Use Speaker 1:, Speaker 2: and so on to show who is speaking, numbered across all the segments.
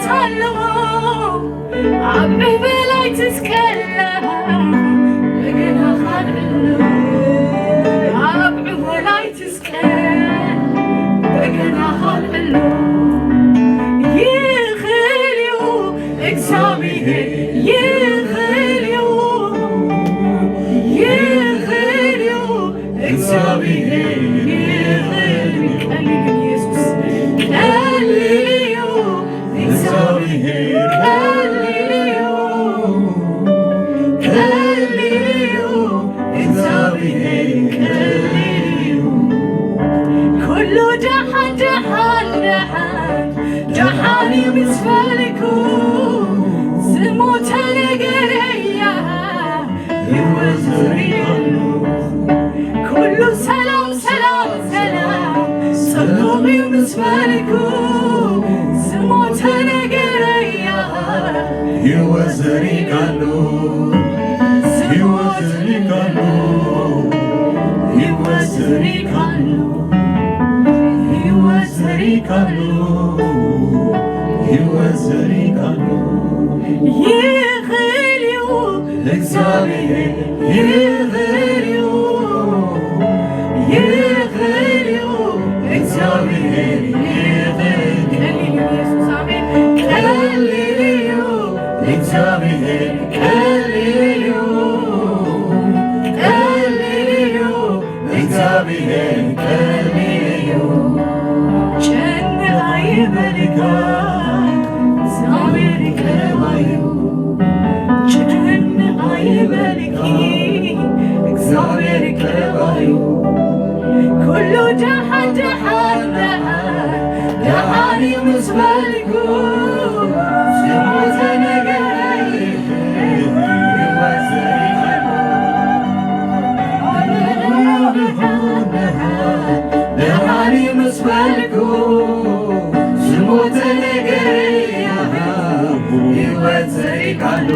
Speaker 1: ታልሞ አብዕ በላይ ትስቀላ በገና ኻልዕሎ አብዕ በላይ ትስቀል በገና ኻልዕሎ ይኽእል እዩ እግዚአብሔር ይኽእል እዩ ይኽእል እዩ እግዚአብሔር ይኽእል ቀሊል ኢየሱስ ቀሊል እዩ እግዚአብሔር ቀሊል እዩ ቀሊል እዩ እግዚአብሔር ቀሊል እዩ ኩሉ ደሓን ደሓን ደሓን ደሓን እዩ ምስ ፈልኩ ዝሞተ ነገረያ ሕይወት ዘሪአሉ ኩሉ ሰላም ሰላም ሰላም ጽቡቕ እዩ ምስ ፈልኩ ዝሞተ ነገረያ ሕይወት ዘሪአሉ ሕይወት ዘሪአሉ ሕይወት ዘሪአሉ ሕይወት ዘሪአሉ ሕይወት ዘሪአሉ ይኽእል እዩ እግዚአብሔር ይኽእል እዩ ይኽእል እዩ እግዚአብሔር ይኽእል ቀሊል ኢየሱስ አሜን ቀሊል እዩ እግዚአብሔር ቀሊል እዩ ቀሊል እዩ እግዚአብሔር ቀሊል እዩ ጨንቅ አይበልካ እግዚአብሔር ይቅርባዩ ጨንቅ አይበልኪ እግዚአብሔር ይቅርባዩ ኩሉ ደሓን ደሓን ደሓን ደሓን እዩ ምስ ፈልኩ ዝሞተ ነገረይ ሕይወት ዘሪአሉ ደሓን እዩ ምስ ፈልኩ ዝሞተ ነገረያ ሕይወት ዘሪአሉ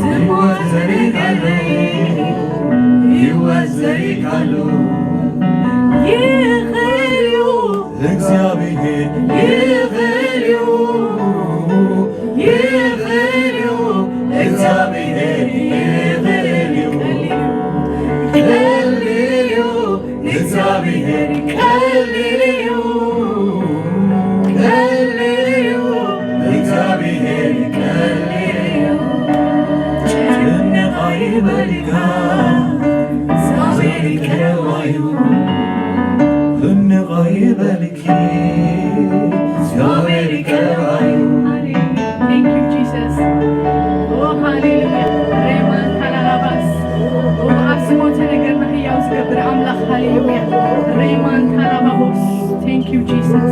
Speaker 1: ሕይወት ዘሪአሉ ሕይወት ዘሪአሉ ይኽእል እዩ እግዚአብሔር ይኽእል እዩ ይኽእል እዩ እግዚአብሔር ይኽእል እዩ ቀሊል እዩ እግዚአብሔር ቀሊል እዩ ቀሊል እዩ እግዚአብሔር ቀሊል እዩ ጨንቅ አይበልካ እግዚአብሔር ይቅርባዩ ጭንቅ አይበልኪ እግዚአብሔር ይቅርባዩ Thank you, Jesus. Oh, hallelujah. Reman talalabas. Oh, asimote ነገር ነው ያው ዝገብር አምላክ ሃሌሉያ Reman talababos. Thank you, Jesus.